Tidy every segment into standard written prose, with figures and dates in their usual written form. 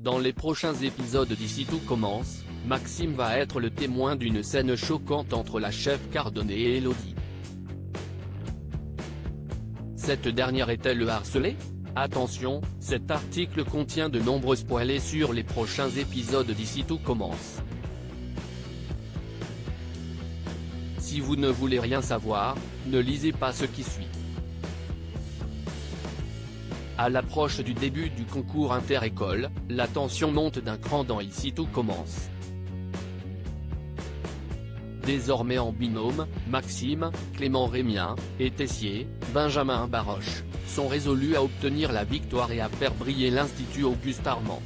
Dans les prochains épisodes d'Ici tout commence, Maxime va être le témoin d'une scène choquante entre la chef Cardone et Elodie. Cette dernière est-elle harcelée? Attention, cet article contient de nombreux spoilers sur les prochains épisodes d'Ici tout commence. Si vous ne voulez rien savoir, ne lisez pas ce qui suit. À l'approche du début du concours inter-école, la tension monte d'un cran dans Ici tout commence. Désormais en binôme, Maxime, Clément Rémien, et Tessier, Benjamin Baroche, sont résolus à obtenir la victoire et à faire briller l'Institut Auguste Armand.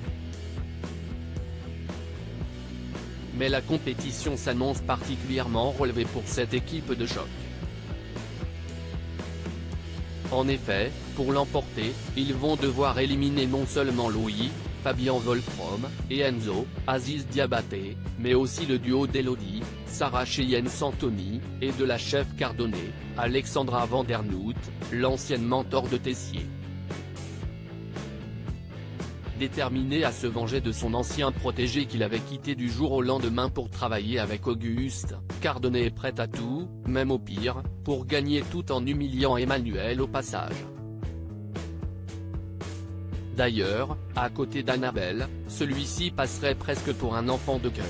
Mais la compétition s'annonce particulièrement relevée pour cette équipe de choc. En effet, pour l'emporter, ils vont devoir éliminer non seulement Louis, Fabien Wolfrom, et Enzo, Aziz Diabaté, mais aussi le duo d'Elodie, Sarah Cheyenne-Santoni, et de la chef Cardone, Alexandra Vandernoot, l'ancienne mentor de Tessier. Déterminé à se venger de son ancien protégé qu'il avait quitté du jour au lendemain pour travailler avec Auguste, Cardone est prête à tout, même au pire, pour gagner tout en humiliant Emmanuel au passage. D'ailleurs, à côté d'Annabelle, celui-ci passerait presque pour un enfant de cœur.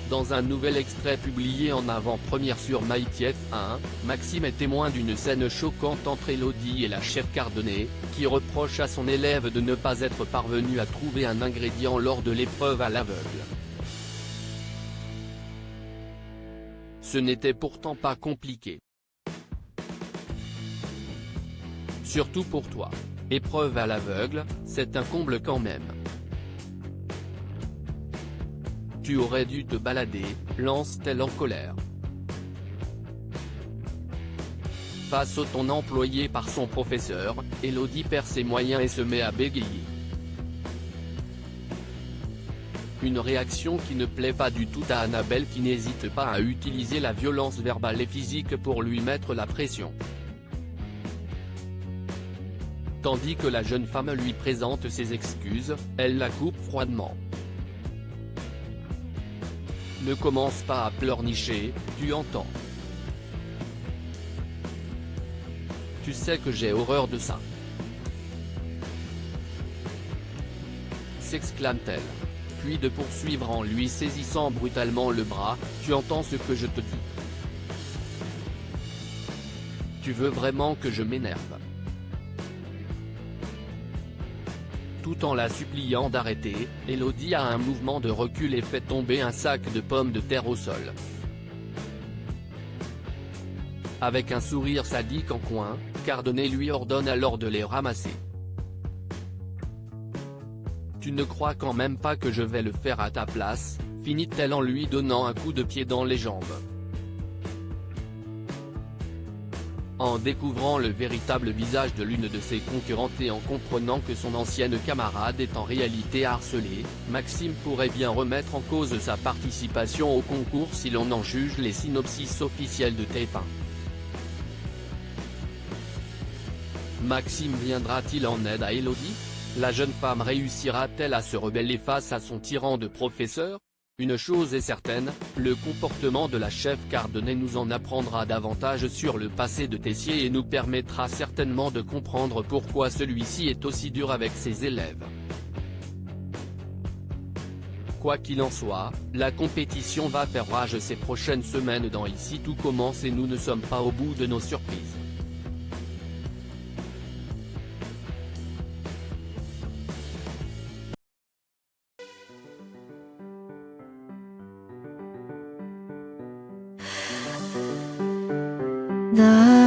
Dans un nouvel extrait publié en avant-première sur MyTF1, Maxime est témoin d'une scène choquante entre Elodie et la chef Cardone, qui reproche à son élève de ne pas être parvenu à trouver un ingrédient lors de l'épreuve à l'aveugle. Ce n'était pourtant pas compliqué. Surtout pour toi. Épreuve à l'aveugle, c'est un comble quand même. Tu aurais dû te balader, lance-t-elle en colère. Face au ton employé par son professeur, Elodie perd ses moyens et se met à bégayer. Une réaction qui ne plaît pas du tout à Annabelle qui n'hésite pas à utiliser la violence verbale et physique pour lui mettre la pression. Tandis que la jeune femme lui présente ses excuses, elle la coupe froidement. Ne commence pas à pleurnicher, tu entends. Tu sais que j'ai horreur de ça. S'exclame-t-elle. Puis de poursuivre en lui saisissant brutalement le bras, tu entends ce que je te dis. Tu veux vraiment que je m'énerve? Tout en la suppliant d'arrêter, Elodie a un mouvement de recul et fait tomber un sac de pommes de terre au sol. Avec un sourire sadique en coin, Cardone lui ordonne alors de les ramasser. Tu ne crois quand même pas que je vais le faire à ta place, finit-elle en lui donnant un coup de pied dans les jambes. En découvrant le véritable visage de l'une de ses concurrentes et en comprenant que son ancienne camarade est en réalité harcelée, Maxime pourrait bien remettre en cause sa participation au concours si l'on en juge les synopsis officiels de TF1. Maxime viendra-t-il en aide à Elodie? La jeune femme réussira-t-elle à se rebeller face à son tyran de professeur? Une chose est certaine, le comportement de la chef Cardone nous en apprendra davantage sur le passé de Tessier et nous permettra certainement de comprendre pourquoi celui-ci est aussi dur avec ses élèves. Quoi qu'il en soit, la compétition va faire rage ces prochaines semaines dans Ici tout commence et nous ne sommes pas au bout de nos surprises. 나